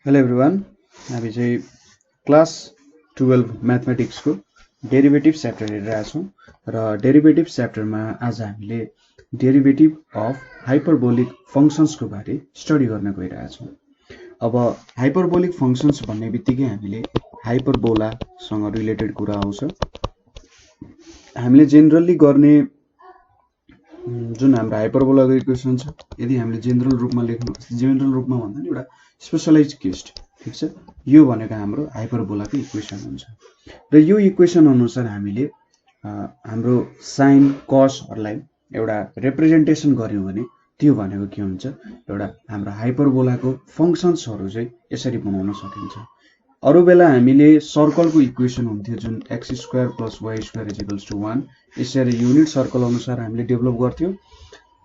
Hello everyone, हामी चाहिँ class 12 म्याथमेटिक्सको derivative chapter हेरिरहेको छौँ र डेरिभेटिभ च्याप्टरमा आज हामीले डेरिभेटिभ अफ हाइपरबोलिक फङ्सन्सको बारे स्टडी गर्न गइरहेछौँ। अब हाइपरबोलिक फङ्सन्स भन्ने बित्तिकै हामीले हाइपरबोलासँग रिलेटेड कुरा आउँछ। हामीले जेनरली गर्ने जुन हाम्रो हाइपरबोलाको इक्वेसन छ, यदि हामीले जेनरल रूपमा भन्दा नि एउटा स्पेशलाइज केस, ठीक छ, यो भनेको हाम्रो हाइपरबोलाको इक्वेसन हुन्छ र यो इक्वेसन अनुसार हामीले हाम्रो साइन कसहरूलाई एउटा रिप्रेजेन्टेसन गर्यौँ भने त्यो भनेको के हुन्छ, एउटा हाम्रो हाइपरबोलाको फङ्सन्सहरू चाहिँ यसरी बनाउन सकिन्छ। अरू बेला हामीले सर्कलको इक्वेसन हुन्थ्यो जुन x² + y² = 1, यसरी युनिट सर्कल अनुसार हामीले डेभलप गर्थ्यौँ।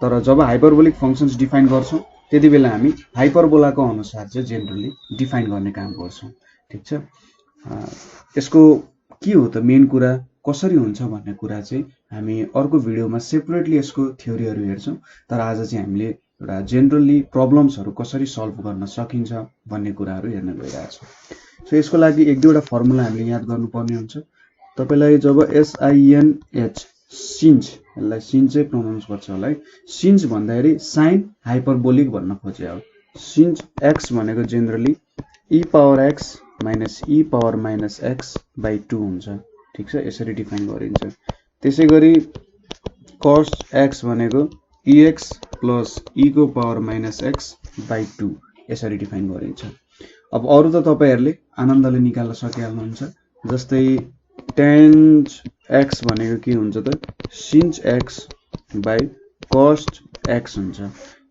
तर जब हाइपरबोलिक फङ्सन्स डिफाइन गर्छौँ त्यति बेला हामी हाइपरबोलाको अनुसार चाहिँ जेनरली डिफाइन गर्ने काम गर्छौँ, ठीक छ। यसको के हो त मेन कुरा, कसरी हुन्छ भन्ने कुरा चाहिँ हामी अर्को भिडियोमा सेपरेटली यसको थ्योरीहरू हेर्छौँ। तर आज चाहिँ हामीले एउटा जेनरली प्रब्लम्सहरू कसरी सल्भ गर्न सकिन्छ भन्ने कुराहरू हेर्न गइरहेछौँ। सो यसको लागि एक दुईवटा फर्मुला हामीले याद गर्नुपर्ने हुन्छ। तपाईलाई जब SINH सिन्च, यसलाई सिन्च चाहिँ प्रोनाउन्स गर्छ होला है, सिन्च भन्दाखेरि साइन हाइपरबोलिक भन्न खोजे हो। सिन्च x भनेको जेनरली e⁻x - e⁻−x/2 हुन्छ, ठीक छ, यसरी डिफाइन गरिन्छ। त्यसै गरी cos x भनेको ex + e⁻−x/2 यसरी डिफाइन गरिन्छ। अब अरू त तपाईहरुले आनन्दले निकाल्न सकिहाल्नुहुन्छ। जस्तै tan x भनेको के हुन्छ त sin x / cos x हुन्छ।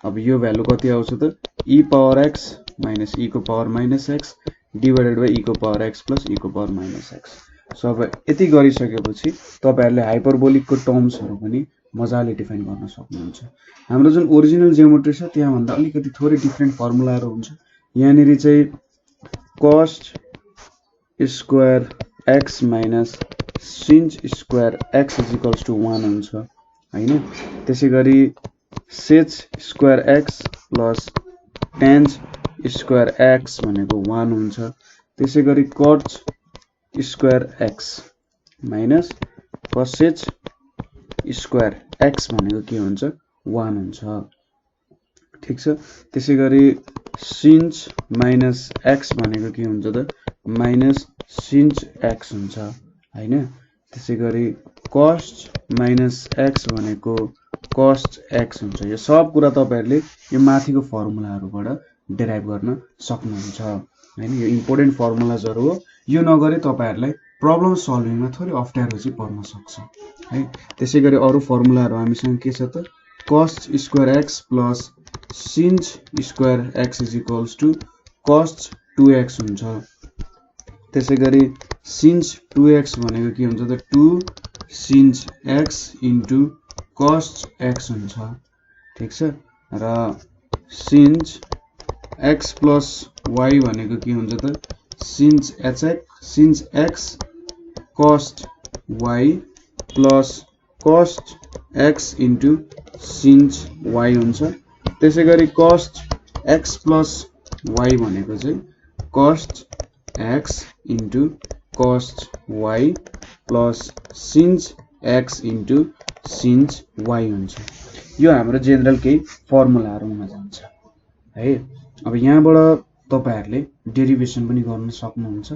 अब यो भ्यालु कति आउँछ त e⁻x - e⁻−x divided by e⁻x + e⁻−x। So अब यति गरिसकेपछि तपाईहरुले हाइपरबोलिकको टर्म्सहरु पनि मजाले डिफाइन गर्न सक्नुहुन्छ। हाम्रो जुन ओरिजिनल जियोमेट्री छ त्यहाँ भन्दा अलिकति थोरै डिफरेन्ट फर्मुलाहरु हुन्छ। यहाँनेरि चाहिँ cos square x minus sin square x = 1 हुन्छ हैन। त्यसै गरी sec square x plus tan square x भनेको 1 हुन्छ। त्यसै गरी cot square x minus cosec square x भनेको के हुन्छ 1 हुन्छ, ठीक छ। त्यसै गरी sin minus x भनेको के हुन्छ त minus sin x हुन्छ हैन। त्यसै गरी cos minus x भनेको cos x हुन्छ। यो सब कुरा तपाईहरुले यो माथिको फर्मुलाहरुबाट डेराइभ गर्न सक्नुहुन्छ हैन। यो इम्पोर्टेन्ट फर्मुलाजहरु हो। यो नगरे तपाईहरुलाई प्रब्लम सल्भिङमा थोरै अप्ठ्यारो चाहिँ पर्न सक्छ है। त्यसै गरी अरु फर्मुलाहरु हामीसँग के छ त cos square x plus sin square x = cos 2x हुन्छ। त्यसै गरी sin 2x भनेको के हुन्छ त 2 sin x into cos x हुन्छ, ठीक छ। र sin x plus y भनेको के हुन्छ त sin x cos y plus cos x into sin y हुन्छ। त्यसै गरी cos x plus y भनेको चाहिँ cos x into cos y plus sin x into sin y हुन्छ। यो हाम्रो जेनरल केही फर्मुलाहरु हुन जान्छ है। अब यहाँबाट तपाईहरुले डेरिभेसन पनि गर्न सक्नुहुन्छ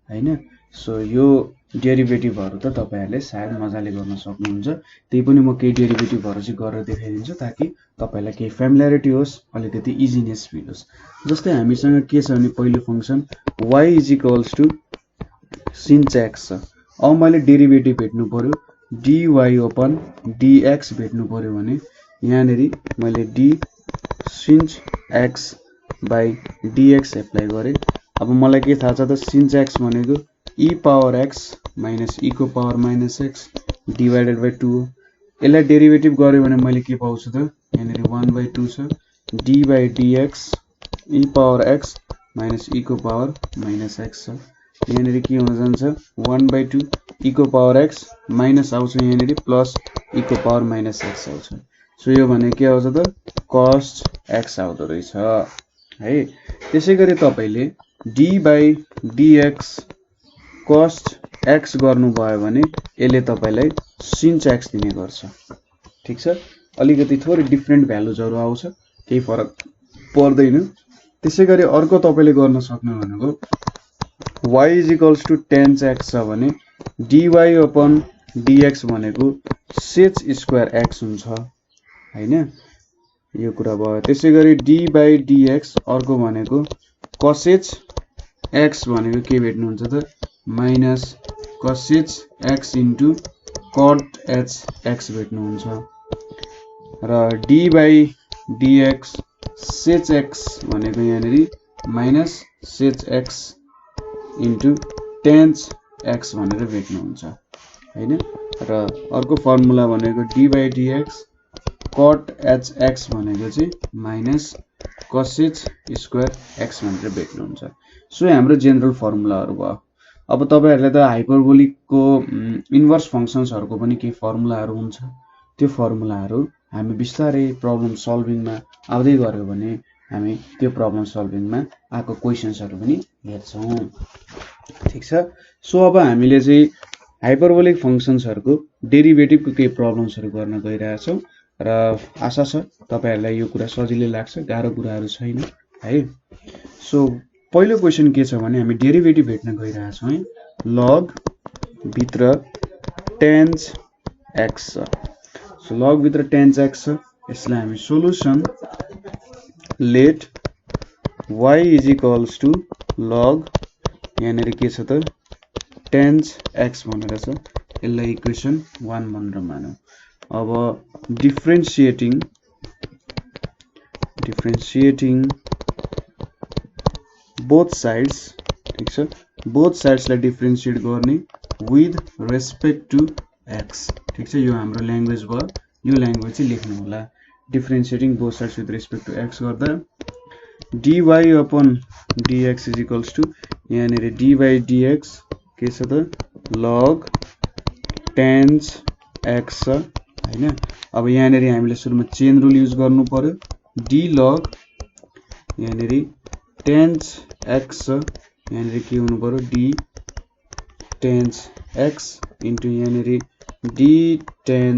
हैन। सो यो डेरिभेटिभहरु त तपाईहरुले सायद मजाले गर्न सक्नुहुन्छ। त्यही पनि म केही डेरिभेटिभहरु चाहिँ गरेर देखाइदिन्छु ताकि तपाईलाई केही फ्यामिलियरिटी होस्, अलिकति इजिनेस फिल होस्। जस्तै हामीसँग के छ भने पहिलो फंक्सन y = sin x छ। अब मैले डेरिभेटिभ भेट्नु पर्यो dy/ dx भेट्नु पर्यो भने यहाँनेरि मैले d sin x / dx apply गरे। अब मलाई के थाहा छ त sin x भनेको e⁻x - e⁻−x डिवाइडेड बाइ 2 हो। यसलाई डेरिभेटिभ गर्यो भने मैले के पाउँछु त यहाँनेरि 1/2 छ d/dx e⁻x - e⁻−x छ। यहाँनेरि के हुन जान्छ 1/2 e⁻x माइनस आउँछ यहाँनेरि प्लस e⁻−x आउँछ। सो यो भने के आउँछ त cos x आउँदो रहेछ है। त्यसै गरी तपाईले D by dx cos x गर्नुभयो भने यसले तपाईलाई sin x दिने गर्छ। ठीक छ, अलिकति थोरै डिफरेन्ट भ्यालुजहरु आउँछ, केही फरक पर्दैन। त्यसैगरी अर्को तपाईले गर्न सक्नु भनेको y = tan x छ भने dy upon dx भनेको sec square x हुन्छ हैन, यो कुरा भयो। त्यसैगरी d by dx अर्को भनेको cosec x भनेको के भेट्नु हुन्छ त minus cosec x into cot h x भेट्नु हुन्छ र d by dx sec x भनेको यहाँनेरि minus sec x into tan x भनेर भेट्नु हुन्छ हैन। र अर्को फर्मुला भनेको d by dx cot h x भनेको चाहिँ minus cosec square x भनेर भेट्नु हुन्छ। सो हाम्रो जेनरल फर्मुलाहरु भयो। अब तपाईहरुले त हाइपरबोलिकको इन्भर्स फंक्शन्सहरुको पनि केही फर्मुलाहरु हुन्छ, त्यो फर्मुलाहरु हामी बिस्तारै प्रब्लम सल्भिङमा आउँदै गर्यो भने हामी त्यो प्रब्लम सल्भिङमा आएको क्वेशन्सहरु पनि हेर्छौं। ठीक छ, सो अब हामीले चाहिँ हाइपरबोलिक फंक्शन्सहरुको डेरिभेटिभको केही प्रब्लम्सहरु गर्न गइरहेछौं र आशा छ तपाईहरुलाई यो कुरा सजिलै लाग्छ, गाह्रो कुराहरु छैन है। सो पहिलो क्वेशन के छ भने हामी डेरिभेटिभ भेट्न गइरहेछौं है। log भित्र tan x छ। सो log भित्र tan x छ, यसलाई हामी सोलुसन लेट y = log यहाँनेरि के छ त tan x भनेर छ, यसलाई इक्वेसन 1 भनेर मानौ। अब डिफरेन्शिएटिङ बोथ साइड्स, ठीक छ, बोथ साइड्सलाई डिफरेन्शिएट गर्ने विथ रेस्पेक्ट टु x। ठीक छ, यो हाम्रो ल्याङ्ग्वेज भयो, यो ल्याङ्ग्वेज चाहिँ लेख्नु होला। Differentiating both sides with respect to x गर्दा dy upon dx = यहाँनेरि d by dx के छ त log tan x छ हैन। अब यहाँनेरि हामीले सुरुमा चेन रुल युज गर्नु पर्यो, d log यहाँनेरि tan x छ, यहाँनेरि के हुनु पर्यो d tan x इन्टु यहाँनेरि d tan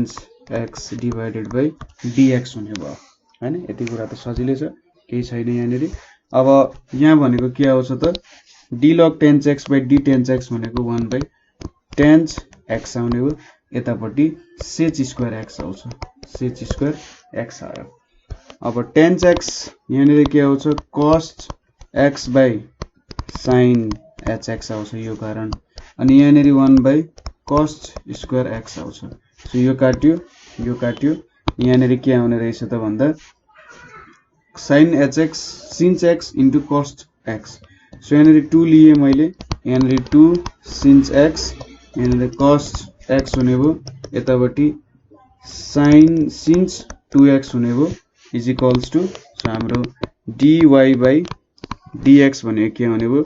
x divided by dx हुने भयो हैन। यति कुरा त सजिलै छ, केही छैन यहाँनेरि। अब यहाँ भनेको के आउँछ त d log tan x by d tan x भनेको 1 बाइ tan x आउने हो, यतापट्टि sec square x आउँछ, sec square x आयो। अब tan x यहाँनेरि के आउँछ cos x by sin hx आउँछ यो कारण, अनि यहाँनेरि 1 बाइ cos square x आउँछ। सो यो काट्यो, यहाँनेरि के आउने रहेछ त भन्दा sin x into cos x। So यहाँनेरि 2 लिए मैले, यहाँनेरि 2 sin x, यहाँनेरि cos x हुने भयो, यतापट्टि sin 2x हुने भयो इज इक्वल्स टु सो हाम्रो dy बाइ dx भनेको के हुने भयो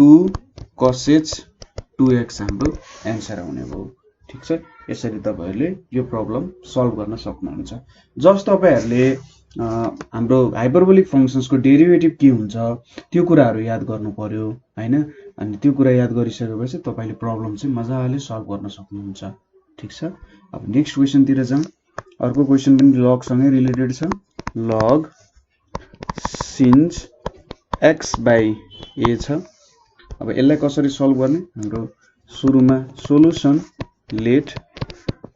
2 cosec 2x हाम्रो एन्सर आउने भयो। ठीक छ, यसरी तपाईहरुले यो प्रब्लम सल्भ गर्न सक्नुहुन्छ। जस्ट तपाईहरुले हाम्रो हाइपरबोलिक फंक्शन्सको डेरिभेटिभ के हुन्छ त्यो कुराहरु याद गर्नु पर्यो हैन, अनि त्यो कुरा याद गरिसकेपछि तपाईले प्रब्लम चाहिँ मजाले सल्भ गर्न सक्नुहुन्छ। ठीक छ, अब नेक्स्ट क्वेशन तिर जाउँ। अर्को क्वेशन पनि लग सँगै रिलेटेड छ। log sin x by a छ। अब यसलाई कसरी सल्भ गर्ने, हाम्रो सुरुमा solution let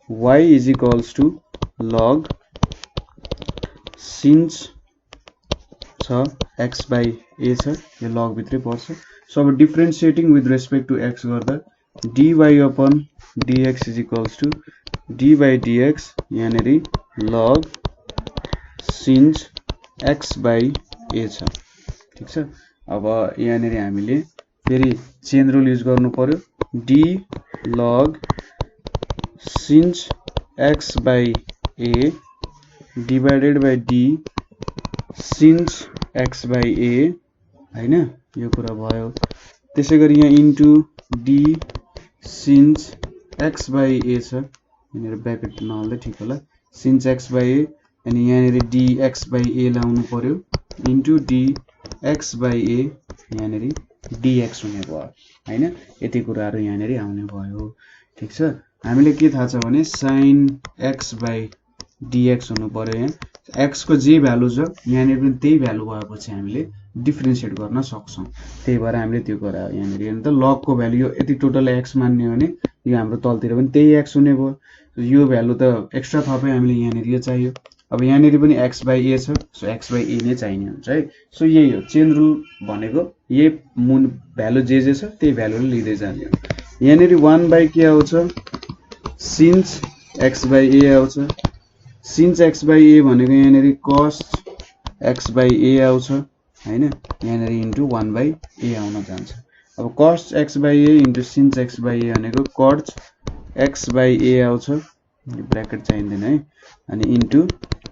y = log sin छ x बाइ a छ, यो log भित्रै पर्छ। सो अब differentiating with respect to x गर्दा dy upon dx = d by dx यहाँनेरि log sin x by a छ। ठीक छ, अब यहाँनेरि हामीले फेरि चेन रुल युज गर्नु पर्यो, d log sin x by a divided by d sin x by a हैन, यो कुरा भयो। त्यसैगरी यहाँ into d sin x by a छ, यहाँनेरि ब्र्याकेट नहाल्दै ठिक होला, sin x बाइ a, अनि यहाँनेरि dx बाइ a लाउनु पर्यो इन्टु dx बाइ a यहाँनेरि dx हुने भयो हैन। यति कुराहरु यहाँनेरि आउने भयो। ठीक छ। हामीले के थाहा छ भने sin x by dx हुनु पर्यो। यहाँ x को जे भ्यालु छ यहाँनेरि पनि त्यही भ्यालु भएपछि हामीले डिफरेन्शिएट गर्न सक्छौं। त्यही भएर हामीले त्यो गरायो। यहाँनेरि हेर्नु त log को भ्यालु यो यति टोटल x मान्ने हो भने यो हाम्रो तलतिर पनि त्यही x हुने भयो। यो भ्यालु त एक्स्ट्रा थपे हामीले यहाँनेरि यो चाहियो। अब यहाँनेरि पनि x by a छ, सो x by a नै चाहिने हुन्छ है। सो यही हो चेन रुल भनेको, यही मुन भ्यालु जे छ त्यही भ्यालुले लिँदै जाने हो। यहाँनेरि 1 by के आउँछ, since x by a आउँछ। since x by a भनेको यहाँनेरि cos x by a आउँछ हैन। यहाँनेरि इन्टु 1 by a आउन जान्छ। अब cos x by a into sin x by a भनेको cot x by a आउँछ, ब्र्याकेट चाहिँदैन है, अनि इन्टु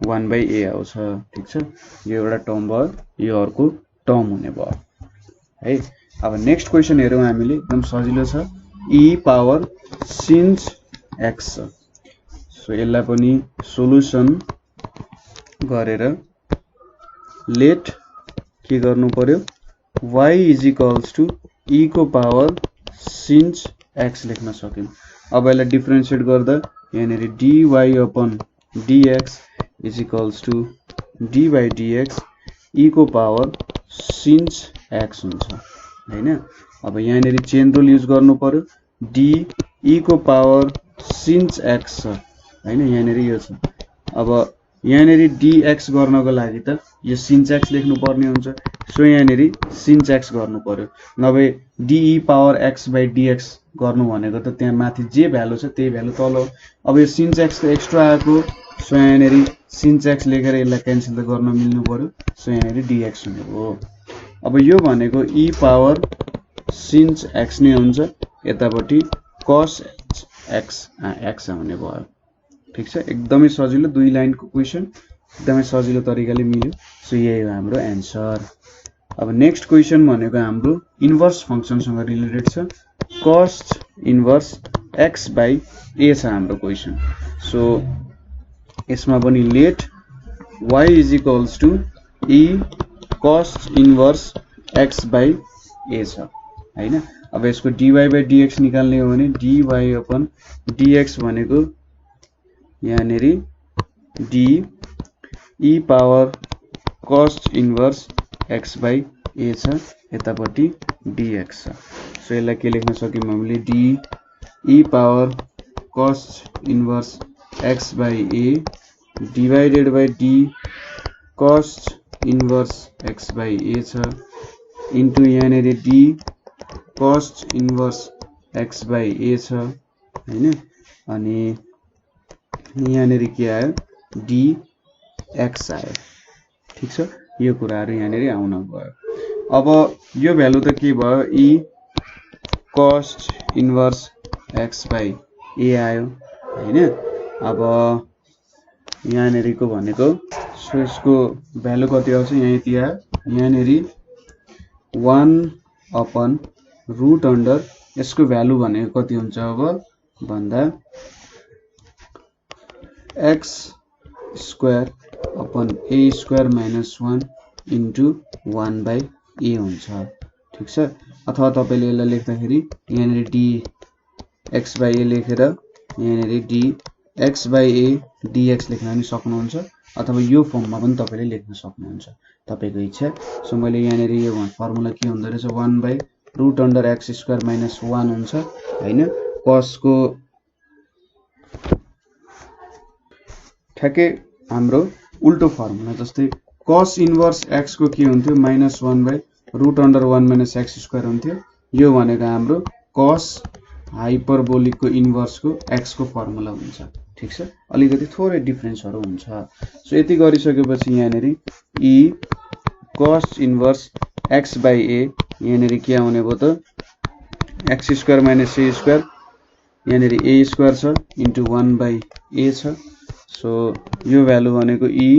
1 by a आउँछ। ठीक छ। यो एउटा टर्म भयो, यो अर्को टर्म हुने भयो है। अब नेक्स्ट क्वेशन हेरौँ हामीले, एकदम सजिलो छ। e पावर sin x छ। सो यसलाई पनि सोलुसन गरेर लेट के गर्नु पर्यो, y is equals to e को पावर sin x लेख्न सक्यौं। अब यसलाई डिफरेन्शिएट गर्दा यहाँनेरि dy upon dx is equals to d by dx e को पावर sin x हुन्छ हैन। अब यहाँनेरि चेन रुल युज गर्नु पर्यो, d e को पावर sin x छ हैन। यहाँनेरि यो छ। अब यहाँनेरि dx गर्नको लागि त यो sin x लेख्नु पर्ने हुन्छ। सो यहाँनेरि sin x गर्नु पर्यो, नभए de power x by dx गर्नु भनेको त त्यहाँ माथि जे भ्यालु छ त्यही भ्यालु तल हो। अब यो sin x त एक्स्ट्रा आएको, सो यहाँनेरि sin x लेखेर यसलाई क्यान्सल त गर्न मिल्नु पर्यो। सो यहाँनेरि dx हुने भयो। अब यो भनेको e पावर sin x नै हुन्छ, यतापट्टि cos x x आउने भयो। ठीक छ। एकदमै सजिलो, 2 लाइनको क्वेशन, एकदमै सजिलो तरिकाले मिल्यो। सो यही हो हाम्रो एन्सर। अब नेक्स्ट क्वेशन भनेको हाम्रो इन्भर्स फंक्सनसँग रिलेटेड छ। cos inverse x by a छ हाम्रो क्वेशन। सो यसमा पनि let y is equals to e cos inverse x by a छ हैन। अब यसको dy by dx निकाल्ने हो भने dy अपन dx भनेको यहाँनेरि d e power cos inverse x by a छ, यतापट्टि dx छ। सो यसलाई के लेख्न सक्यौं हामीले, d e power cos inverse x by a divided by d cos inverse x by a छ, इन्टु यहाँनेरि d cos inverse x by a छ हैन। अनि यहाँनेरि के आयो, dx आयो। ठीक छ। यो कुराहरु यहाँनेरि आउन गयो। अब यो भ्यालु त के भयो, e cos inverse x by a आयो हैन। अब यहाँनेरिको भनेको सो यसको भ्यालु कति आउँछ, यहाँ यति आयो। यहाँनेरि 1 अपन रुट अन्डर यसको भ्यालु भनेको कति हुन्छ अब भन्दा x square upon a square minus 1 into 1 by a हुन्छ। ठीक छ। अथवा तपाईले यसलाई लेख्दाखेरि यहाँनेरि dx by a लेखेर यहाँनेरि dx by a dx लेख्न पनि सक्नुहुन्छ, अथवा यो फर्ममा पनि तपाईले लेख्न सक्नुहुन्छ, तपाईको इच्छा। सो मैले यहाँनेरि यो फर्मुला के हुँदो रहेछ, 1 by root under x square minus 1 हुन्छ हैन। cos को ठ्याक्कै हाम्रो उल्टो फर्मुला, जस्तै cos इन्भर्स x को के हुन्थ्यो, minus 1 by root under 1 minus x square हुन्थ्यो। यो भनेको हाम्रो cos हाइपरबोलिक को इन्भर्स को x को फर्मुला हुन्छ। ठीक छ। अलिकति थोरै डिफरेन्सहरु हुन्छ। सो यति गरिसकेपछि यहाँनेरि e cos inverse x by a यहाँनेरि के आउने भयो त, x square minus a square, यहाँनेरि a स्क्वायर छ इन्टु 1 by a छ। सो यो भ्यालु भनेको e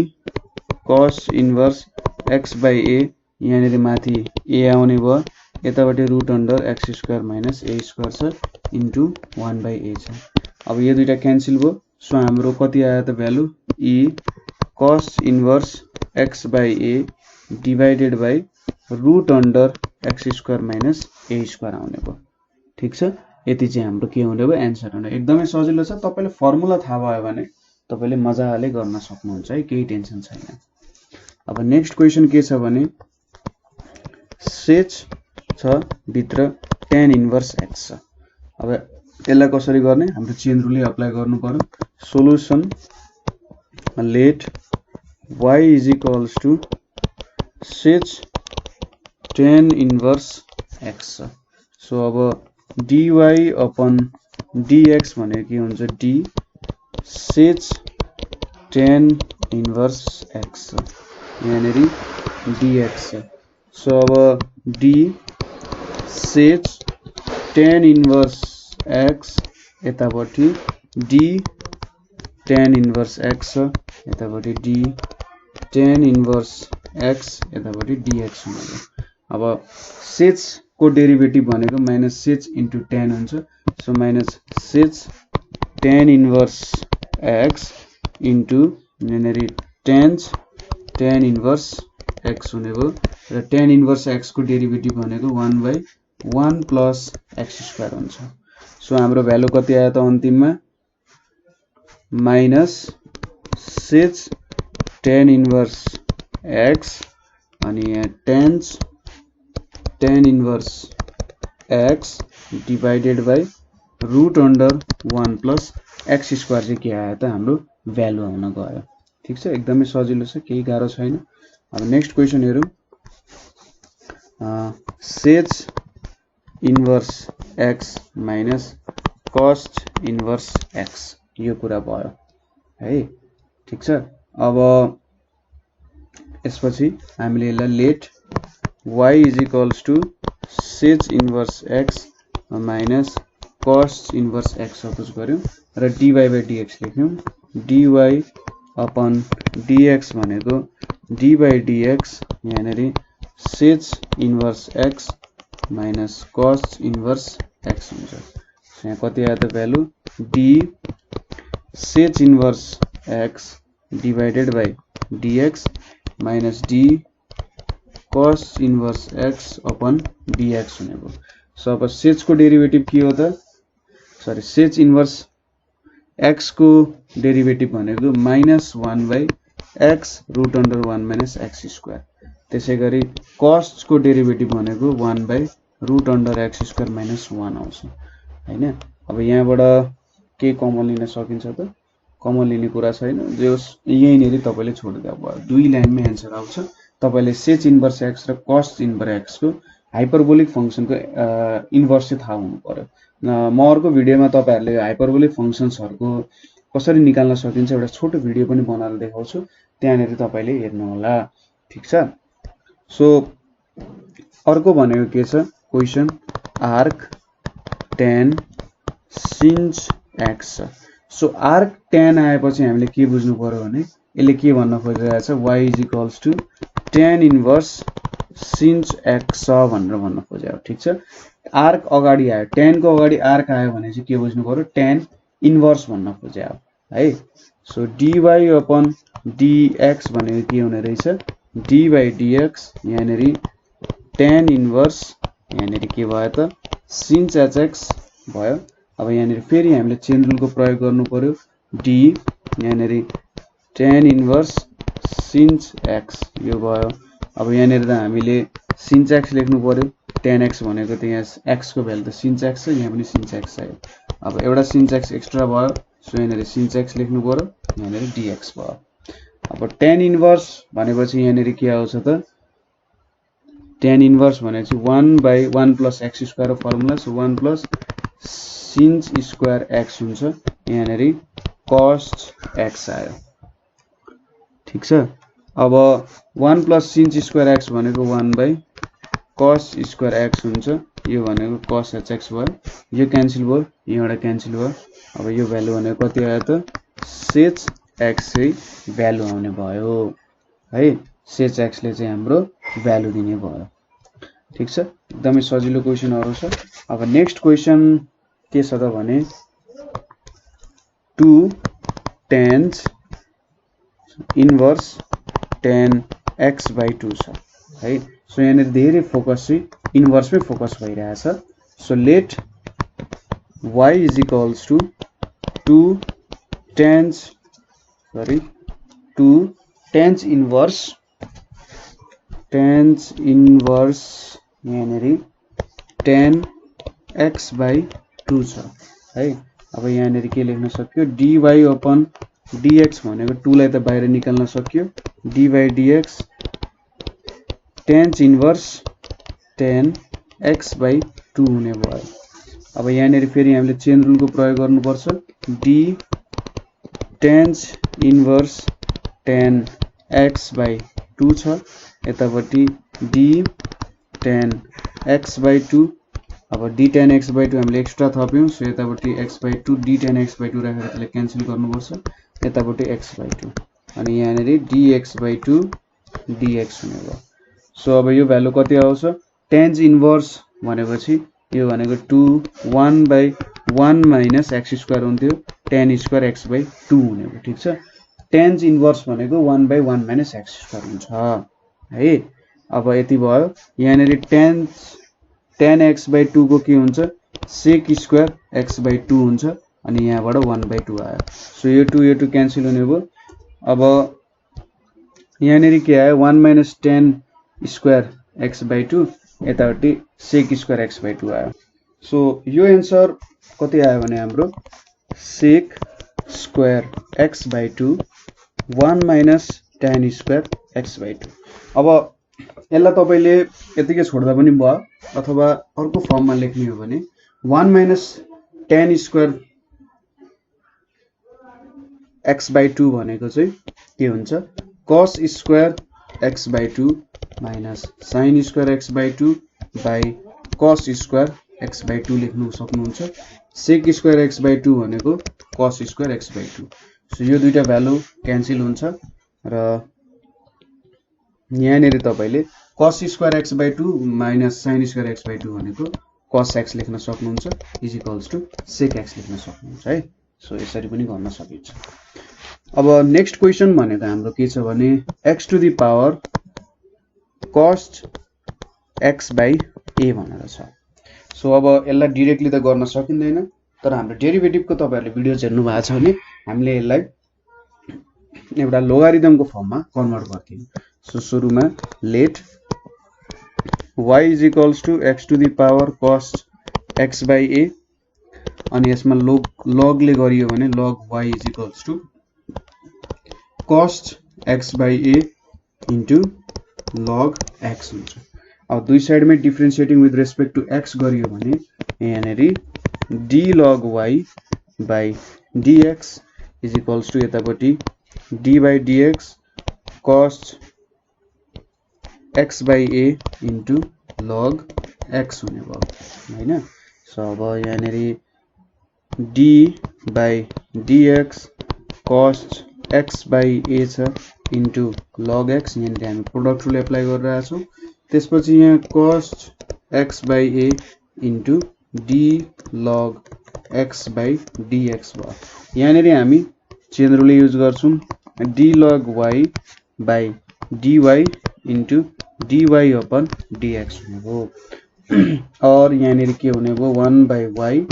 cos inverse x by a यहाँनेरि माथि a आउने भयो, यतापट्टि root under x square minus a square छ इन्टु 1 by a छ। अब यो दुईटा क्यान्सल भयो। सो हाम्रो कति आयो त value, e cos inverse x by a divided by root under x square minus a square आउने भयो। ठिक छ, यति चाहिँ हाम्रो के हुने भयो, एन्सर हुने। एकदमै सजिलो छ। तपाईँले फर्मुला थाहा भयो भने तपाईँले मजाले गर्न सक्नुहुन्छ है, केही टेन्सन छैन। अब नेक्स्ट क्वेसन के छ भने सेच छ भित्र tan इन्भर्स x छ। अब यसलाई कसरी गर्ने, हाम्रो चेन रुलले अप्लाई गर्नु पर्यो। Solution let y is equals to sech tan inverse x छ। सो अब dy अपन dx भनेको के हुन्छ, d sech tan inverse x छ, यहाँनेरि dx छ। सो अब d sech tan inverse x यतापट्टि d tan इन्भर्स x छ, यतापट्टि d tan इन्भर्स x यतापट्टि dx हुनेछ। अब सेच को डेरिभेटिभ भनेको माइनस सेच इन्टु tan हुन्छ। So minus sech tan inverse x into यहाँनेरि tan इन्भर्स x हुने भयो र tan इन्भर्स x को डेरिभेटिभ भनेको 1/1 प्लस x स्क्वायर हुन्छ। सो हाम्रो भ्यालु कति आयो त अन्तिममा, minus sech tan inverse x अनि यहाँ tan inverse x divided by root under 1 plus x square चाहिँ के आयो त, हाम्रो भ्यालु आउन गयो। ठिक छ, एकदमै सजिलो छ, केही गाह्रो छैन। अब नेक्स्ट क्वेसन हेरौँ। Sech inverse x minus cos inverse x, यो कुरा भयो है। ठिक छ, अब यसपछि हामीले यसलाई let y is equals to sech inverse x minus cos inverse x suppose गर्यौँ र dy बाई dx लेख्यौँ। dy अपन dx भनेको d बाई dx यहाँनेरि sech inverse x minus cos inverse x हुन्छ। यहाँ कति आयो त value, d sech inverse x divided by dx minus d cos inverse x upon dx हुने भयो। सो अब सेच को डेरिभेटिभ के हो त, सरी सेच इन्भर्स x को डेरिभेटिभ भनेको -1/x root under 1 minus x square. त्यसै गरी कस्ट को डेरिभेटिभ भनेको 1/रुट अन्डर x स्क्वायर माइनस 1 आउँछ हैन। अब यहाँबाट के कमन लिन सकिन्छ त, कमन लिने कुरा छैन, जो यहीँनेरि तपाईले छोड्दा भयो। दुई लाइनमै एन्सर आउँछ। तपाईले सेच इन्भर्स x र कस्ट इन्भर्स x को हाइपरबोलिक फंक्सनको इन्भर्स चाहिँ थाहा हुनु पर्यो। म अर्को भिडियोमा तपाईहरुले हाइपरबोलिक फंक्सन्सहरुको कसरी निकाल्न सकिन्छ एउटा छोटो भिडियो पनि बनाएर देखाउँछु, त्यहाँनेरि तपाईले हेर्नु होला। ठीक छ। सो अर्को भनेको के छ, क्वेशन आर्क tan सिन्च x छ। सो आर्क tan आएपछि हामीले के बुझ्नु पर्यो भने यसले के भन्न खोजिरहेको छ, y is equals to tan inverse sinh x भनेर भन्न खोजेको। ठीक छ। आर्क अगाडि आयो, tan को अगाडि आर्क आयो भने चाहिँ के बुझ्नु पर्यो, tan इन्भर्स भन्न खोजेको है। सो dy अपन dx भनेको के हुने रहेछ, d बाई dx यहाँनेरि tan इन्भर्स यहाँनेरि के भयो त सिन्च hx भयो। अब यहाँनेरि फेरि हामीले चेन रुलको प्रयोग गर्नु पर्यो, d यहाँनेरि tan इन्भर्स सिन्च x यो भयो। अब यहाँनेरि त हामीले सिन्च x लेख्नु पर्यो, tan x भनेको त यहाँ x को भ्यालु त सिन्च x छ, यहाँ पनि सिन्च x आयो। अब एउटा सिन्च x एक्स्ट्रा भयो, सो यहाँनेरि सिन्च x लेख्नु पर्यो, यहाँनेरि dx भयो। अब tan इन्भर्स भनेपछि यहाँनेरि के आउँछ त, tan इन्भर्स भनेपछि 1/1 plus x square formula, so 1 plus sinh square x हुन्छ, यहाँनेरि कस्ट x आयो। ठीक छ। अब 1 प्लस सिन्च स्क्वायर x भनेको 1/कस स्क्वायर x हुन्छ, यो भनेको कस hx भयो, यो क्यान्सल भयो, यहाँबाट क्यान्सल भयो। अब यो भ्यालु भनेको कति आयो त, सेच x चाहिँ भ्यालु आउने भयो है। सेच x ले चाहिँ हाम्रो भ्यालु दिने भयो। ठीक छ। एकदमै सजिलो क्वेशनहरु छ। अब नेक्स्ट क्वेशन के छ त भने 2 tan इन्भर्स tan x/2 छ है। सो यहाँनेरि धेरै फोकस चाहिँ इन्भर्समै फोकस भइरहेछ so let y is equals to 2 tans inverse यहाँनेरि tan x by 2 छ है अब यहाँनेरि के लेख्न सक्यो dy अपन dx भनेको 2 लाई त बाहिर निकाल्न सक्यो dy dx tan inverse tan x by 2 हुने भयो अब यहाँनेरि फेरि हामीले चेन रुलको प्रयोग गर्नुपर्छ d tan inverse tan x by 2 छ यतापट्टि d tan x by 2 अब d tan x by 2 हामीले एक्स्ट्रा थप्यौं सो यतापट्टि x by 2 d tan x by 2 राखेर त्यसलाई क्यान्सल गर्नुपर्छ यतापट्टि x by 2 अनि यहाँनेरि dx by 2 dx हुने भयो सो अब यो भ्यालु कति आउँछ tan इन्भर्स भनेपछि यो भनेको 2 1 by 1 minus x स्क्वायर हुन्थ्यो tan स्क्वायर x by 2 हुने भयो ठीक छ tan इन्भर्स भनेको 1 by 1 minus x स्क्वायर हुन्छ है अब यति भयो यहाँनेरि tan x by 2 को के हुन्छ sec स्क्वायर x by 2 हुन्छ अनि यहाँबाट 1 by 2 आयो सो यो 2 क्यान्सल हुने भयो अब यहाँनेरि के आयो 1 minus tan square x by 2 यतापट्टि sec स्क्वायर x by 2 आयो सो यो एन्सर कति आयो भने हाम्रो sec square x by 2 1 minus tan square x by 2 अब यसलाई तपाईले यतिकै छोड्दा पनि भयो अथवा अर्को फर्ममा लेख्ने हो भने 1 minus tan square x by 2 भनेको चाहिँ के हुन्छ cos square x by 2 minus sin square x by 2 by cos square x by 2 लेख्नु सक्नुहुन्छ sec स्क्वायर x by 2 भनेको cos square x by 2 so यो दुईटा भ्यालु क्यान्सल हुन्छ र यहाँनेरि तपाईले cos square x by 2 minus sin square x by 2 भनेको cos x लेख्न सक्नुहुन्छ is equals to sec x लेख्न सक्नुहुन्छ है सो यसरी पनि गर्न सकिन्छ अब नेक्स्ट क्वेशन भनेको हाम्रो के छ भने x to the power cos x by a भनेर छ सो अब यसलाई डाइरेक्टली त गर्न सकिँदैन तर हाम्रो डेरिभेटिभको तपाईहरुले भिडियोज हेर्नु भएको छ भने हामीले यसलाई एउटा लोगारिथमको फर्ममा कन्भर्ट गर्थ्यौं सो सुरुमा let y is equals to x to the power cos x by a अनि यसमा log ले गरियो भने log y is equals to cos x by a into log x हुन्छ अब दुई साइडमै differentiating with respect to x गरियो भने यहाँनेरि d log y by dx is equals to यतापट्टि d by dx cos x by a into log x हुने भयो हैन सो अब यहाँनेरि d by dx cos x by a छ इन्टु log x यहाँनेरि हामी प्रोडक्ट रुल एप्लाई गरिरहेका छौं त्यसपछि यहाँ cos x by a into d log x by dx भयो यहाँनेरि हामी चेन रुल युज गर्छौं d log y by dy into dy upon dx हुने भयो और यहाँनेरि के हुने भयो 1 by y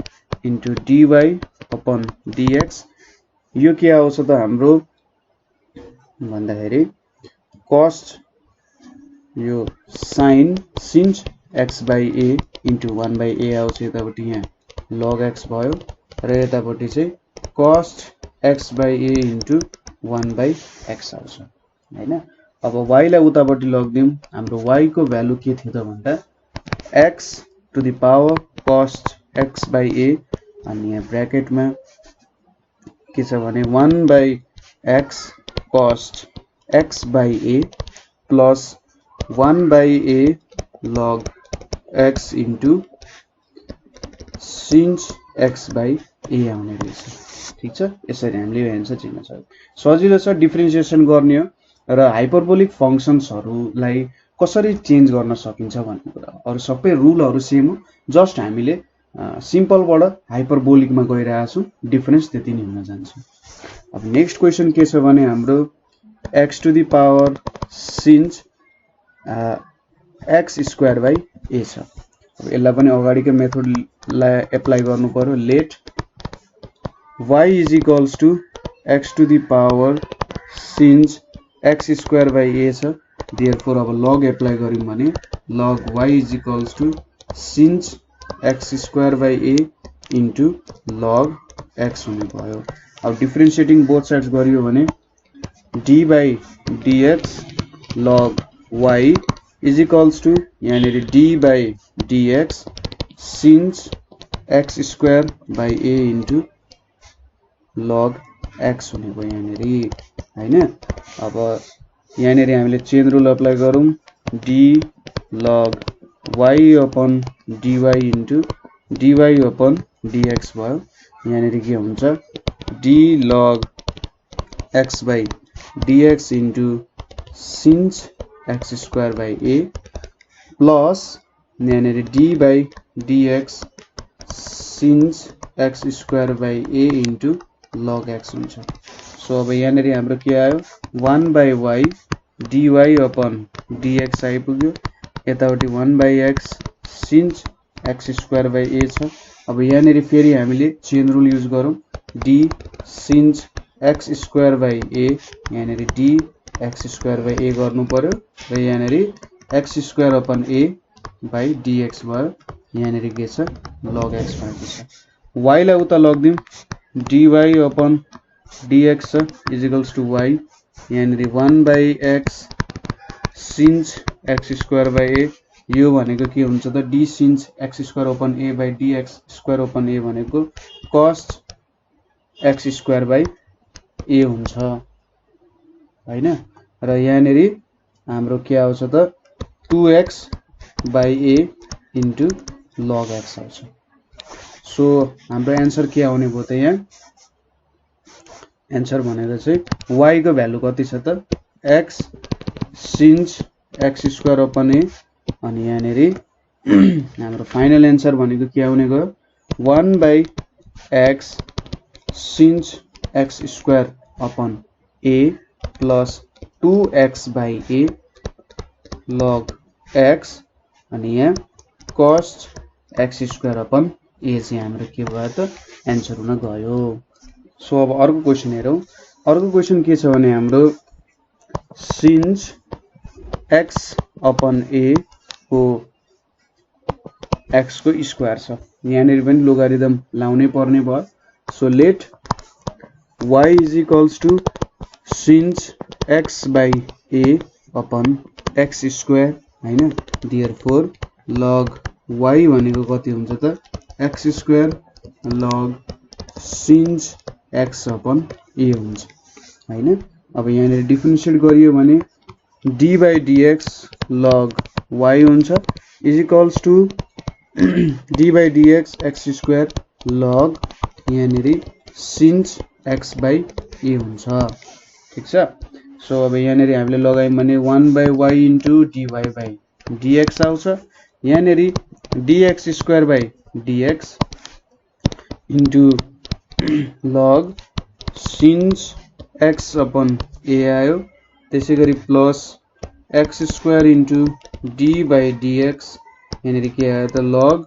into dy upon dx यो के आउँछ त हाम्रो भन्दाखेरि cos यो sin x by a into 1 by a आउँछ यतापट्टि यहाँ log x भयो र यतापट्टि चाहिँ cos x by a into 1 by x आउँछ हैन अब y लाई उतापट्टि लग्दियौं हाम्रो y को भ्यालु के थियो त भन्दा x to the power cos x by a अनि यहाँ ब्र्याकेटमा के छ भने 1 by x cos x by a plus 1 by a log x into sin x by a आउने रहेछ ठीक छ यसरी हामीले यो एन्सर चिन्न सक्छौं सजिलो छ डिफरेन्शिएसन गर्ने हो र हाइपरबोलिक फंक्शन्सहरुलाई कसरी चेन्ज गर्न सकिन्छ भन्ने कुरा अरु सबै रुलहरु सेम हो जस्ट हामीले सिम्पलबाट हाइपरबोलिकमा गइरहेका छौं डिफरेन्स त्यति नै हुन जान्छ अब नेक्स्ट क्वेशन के छ भने हाम्रो x to the power sin x square by a छ। अब यसलाई पनि अगाडिको मेथडलाई एप्लाई गर्नु पर्यो। Let y is equals to x to the power sin x square by a छ। देयरफोर अब लग एप्लाई गर्यौं भने log y is equals to sin x square by a into log x हुने भयो। अब डिफरेन्शिएटिङ both sides गरियो भने d by dx log y is equals to यहाँनिर d by dx sin x square by a into log x हुने भयो यहाँनिर हैन। अब यहाँनिर हामीले चेन रुल अप्लाई गरौँ। d log y upon dy into dy upon dx भयो। यहाँनिर के हुन्छ d log x by dx into sin x square by a plus यहाँनिर d by dx sin x square by a into log x हुन्छ। So अब यहाँनिर हाम्रो के आयो 1 by y dy upon dx आइपुग्यो। यतापट्टि 1 by x since x square by a छ। अब यहाँनिर फेरि हामीले चेन रुल युज गरौँ। d since x square by a यहाँनिर d x square by a गर्नु पर्यो र यहाँनिर x square upon a by dx भयो। यहाँनिर के छ लग x भएको छ। y लाई उता लग्दिउँ dy अपन dx छ इज इक्वल्स टु y यहाँनिर 1 by x since x square by a यो भनेको के हुन्छ त d since x square upon a by dx square upon a भनेको cos x square by a हुन्छ हैन। र यहाँनिर हाम्रो के आउँछ त 2x by a into log x आउँछ। सो हाम्रो एन्सर के आउने भयो त यहाँ एन्सर भनेको चाहिँ y को भ्यालु कति छ त x since x square upon a अनि यहाँनिर हाम्रो फाइनल एन्सर भनेको के आउने गयो 1 by x since x square upon a plus 2x by a log x अनि यहाँ cos x square upon a चाहिँ हाम्रो के भयो त एन्सर हुन गयो। सो अब अर्को क्वेसन हेरौँ। अर्को क्वेसन के छ भने हाम्रो सिन्स x अपन a को x को स्क्वायर छ। यहाँनिर पनि लोगारिदम लाउनै पर्ने भयो। So let y is equals to sin x by a upon x square हैन। देयरफोर लग y भनेको कति हुन्छ त x square log sin x upon a हुन्छ हैन। अब यहाँनिर डिफरेन्शिएट गरियो भने d by dx log y हुन्छ is equals to d by dx x square log यहाँनिर सिन्स x बाई a हुन्छ ठीक छ। सो अब यहाँनिर हामीले लगायौँ भने 1 by y into dy by dx आउँछ। यहाँनिर dx square by dx into log sin x upon a आयो। त्यसै गरी plus x square into d by dx यहाँनिर के आयो त लग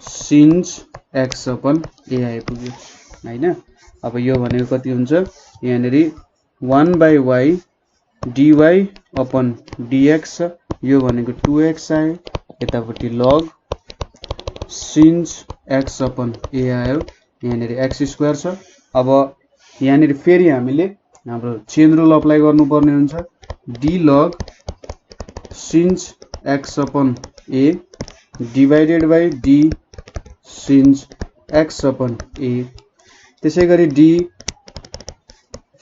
सिन्स x अपन a आइपुग्यो हैन। अब यो भनेको कति हुन्छ यहाँनिर 1 by y dy upon dx छ। यो भनेको 2x आयो। यतापट्टि लग सिन्स x अपन a आयो। यहाँनिर x स्क्वायर छ। अब यहाँनिर फेरि हामीले हाम्रो चेन रुल अप्लाई गर्नुपर्ने हुन्छ। d log sin x upon a divided by d since x upon a त्यसै गरी d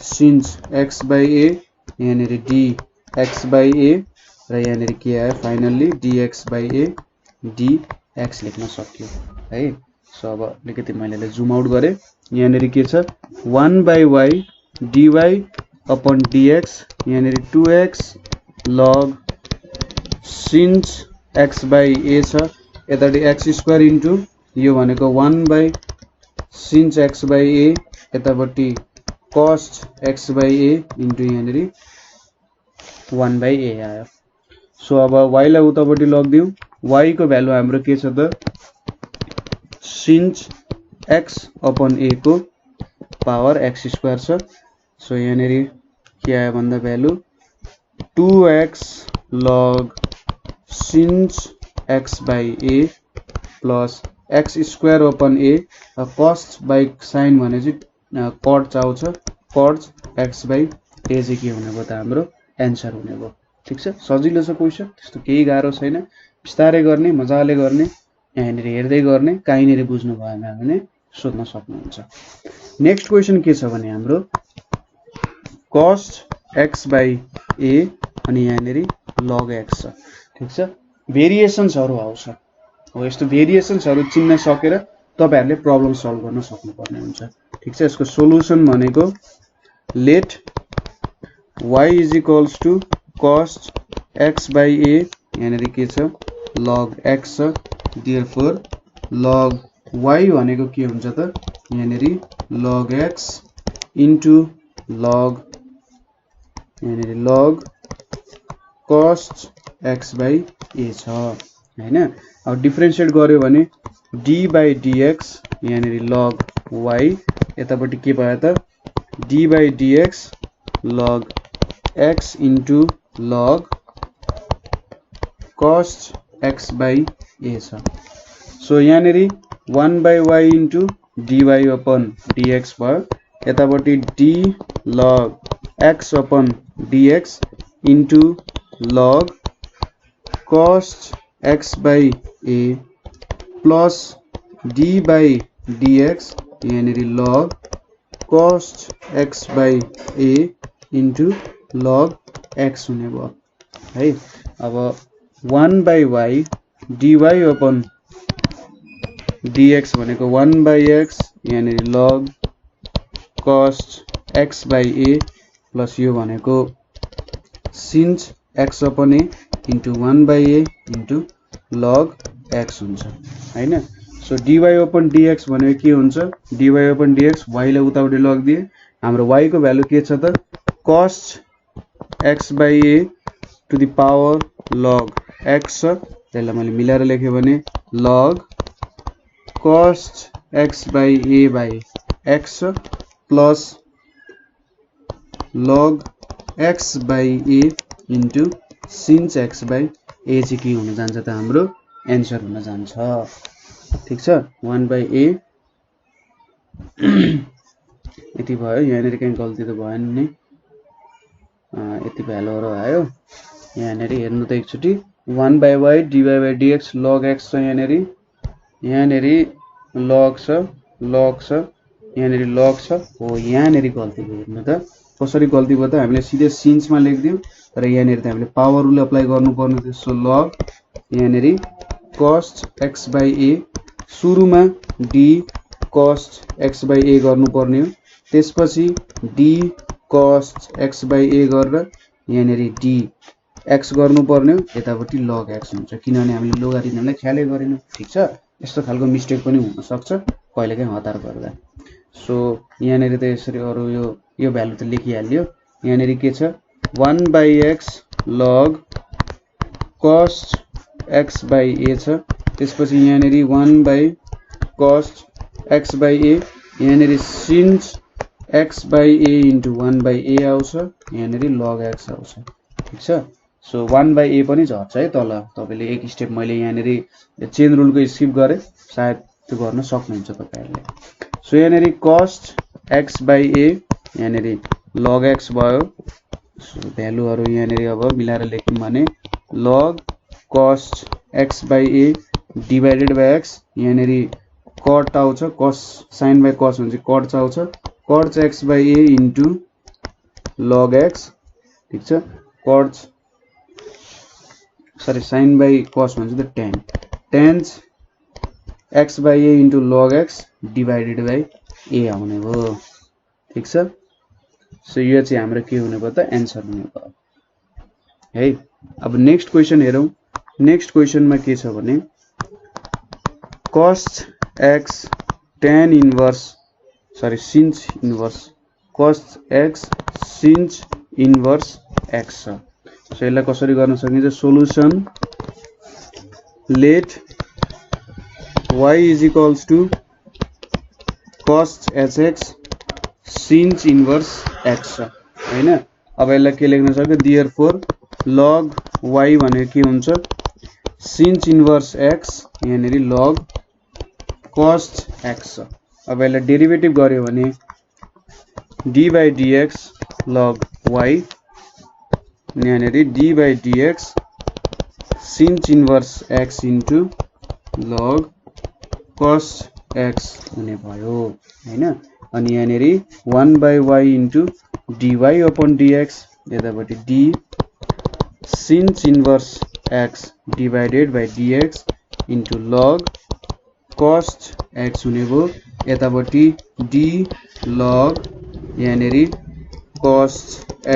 since x by a यहाँनिर d x बाई a र यहाँनिर के आयो finally dx by a dx लेख्न सक्यो है। सो अब अलिकति मैले जुम आउट गरेँ। यहाँनिर के छ 1 by y dy upon dx यहाँनिर 2x log sin x by a छ। यतापट्टि x स्क्वायर इन्टु यो भनेको 1 by since x by a यतापट्टि cost x by a into यहाँनिर 1 बाई a आयो। सो अब y लाई उतापट्टि लगिदिउँ y को भ्यालु हाम्रो के छ त सिन्च x अपन a को पावर x स्क्वायर छ सो यहाँनेरि के आयो भन्दा value 2x log सिन्च x by a plus x square upon a cos by sin भने चाहिँ cot आउँछ cos x by a चाहिँ के हुने भयो त हाम्रो एन्सर हुने भयो ठीक छ सजिलो छ क्वेशन त्यस्तो केही गाह्रो छैन बिस्तारै गर्ने मजाले गर्ने यहाँनेर हेर्दै गर्ने कहीँनेर बुझ्नु भएन भने सोध्न सक्नुहुन्छ नेक्स्ट क्वेशन के छ भने हाम्रो cos x by a अनि यहाँनेर log x छ ठीक छ भेरिएसन्सहरु आउँछ हो यस्तो भेरिएसन्सहरु चिन्न सकेर तपाईहरुले प्रब्लम सल्भ गर्न सक्नुपर्ने हुन्छ ठीक छ यसको सोलुसन भनेको late y is equals to cos x by a यहाँनेर के छ log x छ therefore log y भनेको के हुन्छ त यहाँनेर log x into log यहाँनेर log cos x by a छ हैन अब डिफरेन्शिएट गर्यो भने d by dx यहाँनेर log y यतापट्टि के भयो त d by dx log x into log cos x by a छ सो यहाँनेर 1 by y into dy upon dx भयो यतापट्टि d log x upon dx into log cos x by a plus d by dx यहाँनेर log cos x by a into log x हुने भयो है अब 1 by y dy upon dx भनेको 1 by x यहाँनेर log cos x by a plus यो भनेको since x upon a into 1 by a into log x हुन्छ हैन सो dy upon dx भनेको के हुन्छ dy upon dx y लाई उतापट्टि लगिदिए हाम्रो y को भ्यालु के छ त cos x by a to the power log x छ त्यसलाई मैले मिलाएर लेखे भने log cos x by a by x plus log x by a into sin x by a चाहिँ के हुन जान्छ त हाम्रो एन्सर हुन जान्छ ठीक छ 1 by a यति भयो यहाँनेर कहीं गल्ती त भएन नि यति भ्यालुहरु आयो यहाँनेर हेर्नु त एकचोटी 1 by y dy by dx log x छ यहाँनेर log छ यहाँनेर log छ हो यहाँनेर गल्ती भयो हेर्नु त कसरी गल्ती भयो त हामीले सिधै सिन्स मा लेख्दियौ तर यहाँनेर त हामीले पावर रुल अप्लाई गर्नु पर्ने थियो सो log यहाँनेर cos x by a सुरुमा d cos x by a गर्नु पर्ने हो त्यसपछि d cos x by a गरेर यहाँनेर d x गर्नु पर्ने हो यतापट्टि log x हुन्छ किनभने हामीले लोगारिथमलाई ख्यालै गरेनौं ठीक छ यस्तो खालको मिस्टेक पनि हुन सक्छ कहिलेकाहीँ हतार गर्दा सो यहाँनेर त यसरी अरु यो भ्यालु त लेखिहाल्यो यहाँनेर के छ 1 by x log cos x by a छ त्यसपछि यहाँनेर 1 by cos x by a यहाँनेर sin x by a into 1 by a आउँछ यहाँनेर log x आउँछ ठीक छ सो 1 by a पनि झर्छ है तल तपाईले एक स्टेप मैले यहाँनेर चेन रुल को स्किप गरे सायद त्यो गर्न सक्नुहुन्छ तपाईहरुले सो यहाँनेर cos x by a यहाँनेर log x भयो सो भ्यालुहरु यहाँनेर अब मिलाएर लेख्यौं भने log cos x by a divided by x यहाँनेर cot आउँछ cos sin by cos हुन्छ cot आउँछ cot x by a into log x ठीक छ cot sorry sin by cos भन्छ त tan tan x by a into log x divided by a आउने भयो ठीक छ सो यो चाहिँ हाम्रो के हुने भयो त एन्सर हुने भयो है अब नेक्स्ट क्वेशन हेरौं नेक्स्ट क्वेशनमा के छ भने cos x tan inverse sorry sin inverse cos x sin inverse x छ सो यसलाई कसरी गर्न सकिन्छ solution let y is equals to cos hx sin inverse x हैन अब यसलाई के लेख्न सक्यो देयरफोर log y भनेको के हुन्छ sin इन्भर्स x यहाँनेरि log cos x अब यसलाई डेरिभेटिभ गर्यो भने d by dx log y यहाँनेरि d by dx sin inverse x into log cos x हुने भयो हैन अनि यहाँनेरि 1 by y into dy upon dx यतापटि d sin inverse x divided by dx into log cos x हुने भयो यतापटि d log यहाँनेरि cos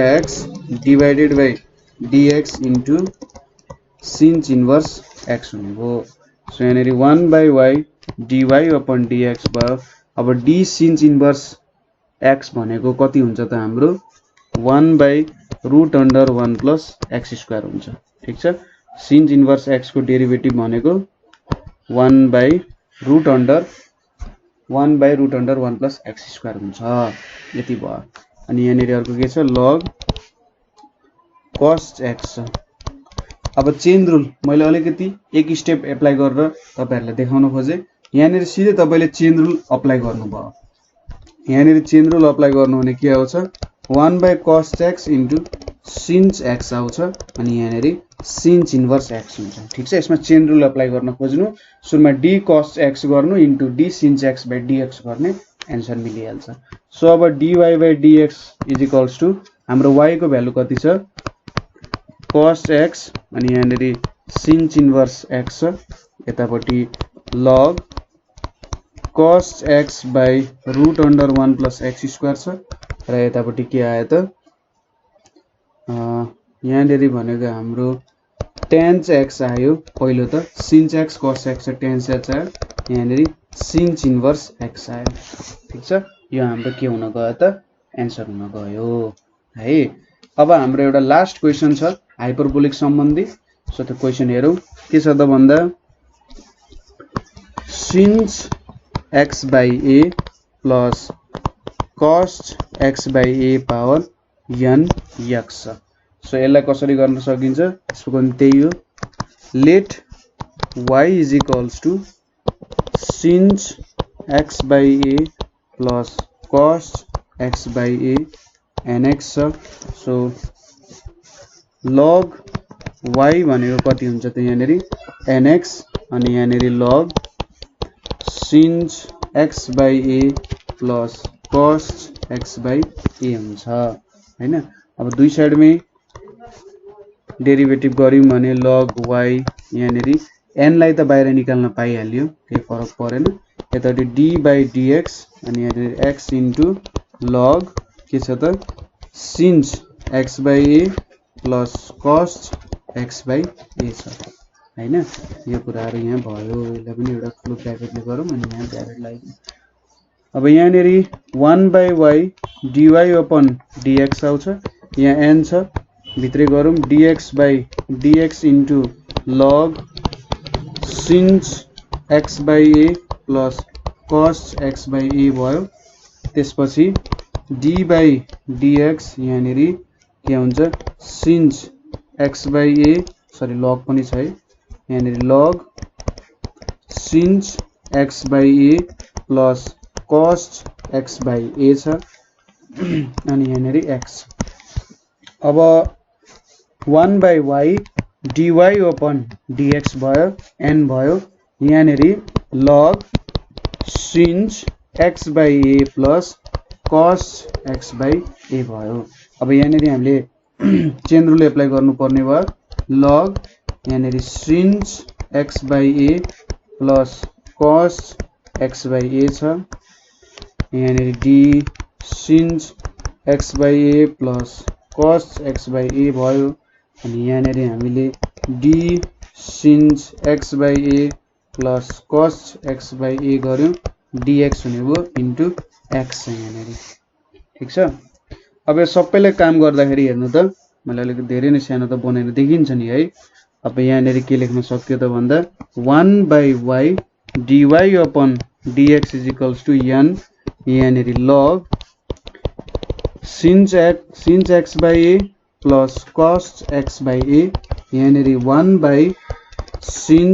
x divided by dx into sin inverse x हुने भयो सो यहाँनेरि 1 by y dy upon dx भयो अब d sin inverse x भनेको कति हुन्छ त हाम्रो 1 by root under 1 plus x square हुन्छ ठीक छ sin इन्भर्स x को डेरिभेटिभ भनेको 1 by root under 1 plus x square हुन्छ यति भयो अनि यहाँनेरि अर्को के छ log cos x अब चेन रुल मैले अलिकति एक स्टेप एप्लाई गरेर तपाईहरुलाई देखाउन खोजे यहाँनेरि सिधै तपाईले चेन रुल अप्लाई गर्नुभयो यहाँनेरि चेन रुल अप्लाई गर्नु भने के आउँछ 1 by cos x into sin x आउँछ अनि यहाँनेरि sin इन्भर्स x हुन्छ ठीक छ यसमा चेन रुल अप्लाई गर्न खोज्नु सुरुमा d cos x गर्नु into d sin x by dx गर्ने आन्सर मिलिहाल्छ सो अब dy by dx is equals to हाम्रो y को भ्यालु कति छ cos x अनि यहाँनेरि sin इन्भर्स x यतापटि log cos x by root under 1 plus x square छ र यतापटि के आयो त यहाँनेरि भनेको हाम्रो tan x आयो पहिलो त sin x cos x tan x आयो यहाँनेरि sin इन्भर्स x आयो ठीक छ यो हाम्रो के हुन गयो त आन्सर हुन गयो है अब हाम्रो एउटा लास्ट क्वेशन छ हाइपरबोलिक सम्बन्धी सो त्यो क्वेशन हेरौं के छ त भन्दा sin x by a plus cos x by a power n x so यसलाई कसरी गर्न सकिन्छ यसको पनि त्यही हो let y is equals to sin x by a plus cos x by a nx so log y भनेको कति हुन्छ त यहाँनेरि nx अनि यहाँनेरि log sin x by a plus cos x by a हुन्छ हैन अब दुई साइडमै डेरिभेटिभ गर्यौं भने log y यहाँनेरि n लाई त बाहिर निकाल्न पाइहाल्यो केही फरक परेन यतापटि d by dx अनि यहाँनेरि x into log के छ त sin x by a plus cos x by a छ हैन यो कुराहरु यहाँ भयो यसलाई पनि एउटा ठुलो ब्र्याकेटले गरौँ अनि यहाँ ब्र्याकेट लगाइदिउँ अब यहाँनेरि 1 by y dy upon dx आउँछ यहाँ n छ भित्रै गरौँ dx by dx into log sin x by a plus cos x by a भयो त्यसपछि d by dx यहाँनेरि के हुन्छ sin x by a sorry log पनि छ है यहाँनेरि log sin x by a plus cos x by a छ अनि यहाँनेरि x अब 1 by y dy upon dx भयो n भयो यहाँनेरि log sin x by a plus cos x by a भयो अब यहाँनेरि हामीले चेन रुल एप्लाई गर्नुपर्ने भयो log यहाँनेरि sin x by a plus cos x by a छ यहाँनेरि d sin x by a plus cos x by a भयो अनि यहाँनेरि हामीले d sin x by a plus cos x by a गर्यौं dx हुने भयो इन्टु x यहाँनेरि ठीक छ अब यो सबैले काम गर्दाखेरि हेर्नु त मैले अलिकति धेरै नै सानो त बनाएर देखिन्छ नि है। अब यहाँनिर के लेख्न सक्यो त भन्दा 1/y dy upon dx is equals to n यहाँनिर log sin x by a plus cos x by a यहाँनिर 1/sin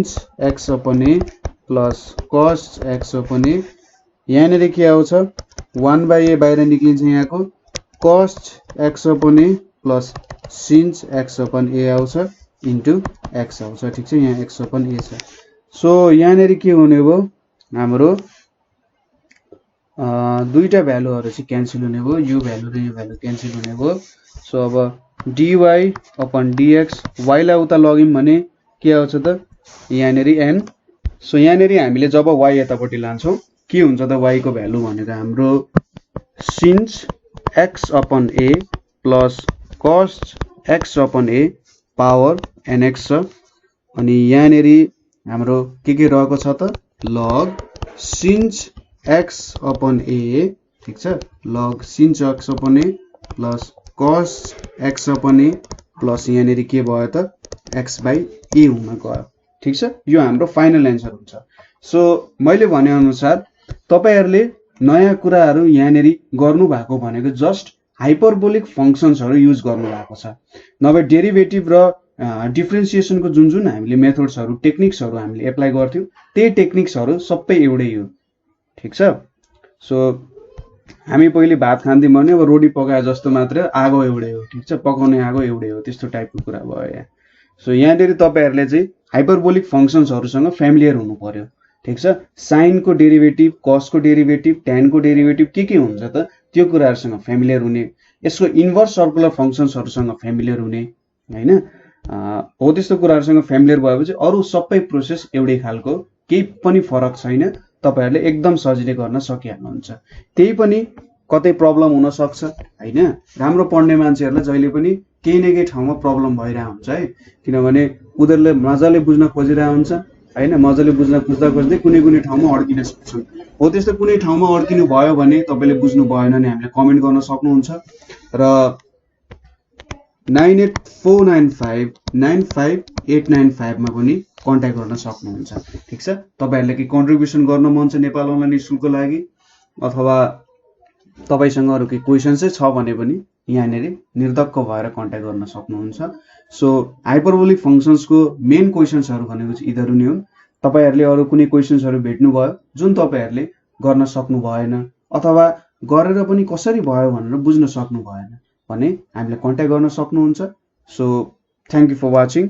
x upon a plus cos x upon a यहाँनिर के आउँछ 1/a बाहिर निक्लिन्छ यहाँको cos x upon a plus sin x upon a आउँछ into x आउँछ। ठिक छ, यहाँ x अपन a छ। सो यहाँनिर के हुने भयो हाम्रो दुईटा भ्यालुहरु चाहिँ क्यान्सल हुने भयो, यो भ्यालु र यो भ्यालु क्यान्सल हुने भयो। सो अब dy अपन dx y लाई उता लग्यौं भने के आउँछ त यहाँनिर n। सो यहाँनिर हामीले जब y यतापट्टि लान्छौं के हुन्छ त y को भ्यालु भनेको हाम्रो sin x upon a plus cos x upon a power nx छ। अनि यहाँनिर हाम्रो के रहेको छ त log sin x upon a ठीक छ, log sin x upon a plus cos x upon a plus यहाँनिर के भयो त x by a हुन गयो। ठीक छ, यो हाम्रो फाइनल एन्सर हुन्छ। सो मैले भने अनुसार तपाईहरुले नयाँ कुराहरु यहाँनिर गर्नु भएको भनेको जस्ट हाइपरबोलिक फंक्शन्सहरु युज गर्नु भएको छ। नभए डेरिभेटिभ र डिफरेन्सिएसन को जुन हामीले मेथड्सहरु टेक्निक्सहरु हामीले एप्लाई गर्थ्यौं त्यही टेक्निक्सहरु सबै एउटै हो। ठीक छ, सो हामी पहिले भात खान्थ्यौं भने अब रोटी पकाए जस्तो मात्र आगो एउटै हो। ठीक छ, पकाउने आगो एउटै हो, त्यस्तो टाइपको कुरा भयो यहाँ। सो यहाँनिर तपाईहरुले चाहिँ हाइपरबोलिक फंक्शन्सहरुसँग फ्यामिलियर हुनु पर्यो। ठीक छ, साइन को डेरिभेटिभ, कस को डेरिभेटिभ, tan को डेरिभेटिभ के हुन्छ त त्यो कुराहरुसँग फ्यामिलियर हुने, यसको इन्भर्स सर्कुलर फंक्शन्सहरुसँग फ्यामिलियर हुने हैन। हो त्यस्तो कुराहरुसँग फ्यामिलियर भएपछि अरु सबै प्रोसेस एउटै खालको, केही पनि फरक छैन। तपाईहरुले एकदम सजिलै गर्न सकिहाल्नुहुन्छ। त्यही पनि कतै प्रब्लम हुन सक्छ हैन। राम्रो पढ्ने मान्छेहरुलाई जहिले पनि केही न केही ठाउँमा प्रब्लम भइरा हुन्छ है, किनभने उनीहरुले मजाले बुझ्न खोजिरा हुन्छ हैन। मजाले बुझ्न खोज्दै कुनै ठाउँमा अड्किन सक्छन्। हो त्यस्तो कुनै ठाउँमा अड्किनु भयो भने तपाईले बुझ्नु भएन भने हामीले कमेन्ट गर्न सक्नुहुन्छ र 9849595895 मा पनि कन्ट्याक्ट गर्न सक्नुहुन्छ। ठीक छ, तपाईहरुले के कन्ट्रिब्युसन गर्न मन छ नेपाल अनलाइन स्कुलको लागि अथवा तपाईसँग अरु के क्वेशन चाहिँ छ भने पनि यहाँनिर निर्धक्क भएर कन्ट्याक्ट गर्न सक्नुहुन्छ। सो हाइपरबोलिक फंक्शन्सको मेन क्वेशन्सहरु भनेको चाहिँ यिनीहरु नै हुन्। तपाईहरुले अरु कुनै क्वेशन्सहरु भेट्नु भयो जुन तपाईहरुले गर्न सक्नु भएन अथवा गरेर पनि कसरी भयो भनेर बुझ्न सक्नु भएन भने हामीले कन्ट्याक्ट गर्न सक्नुहुन्छ। So thank you for watching.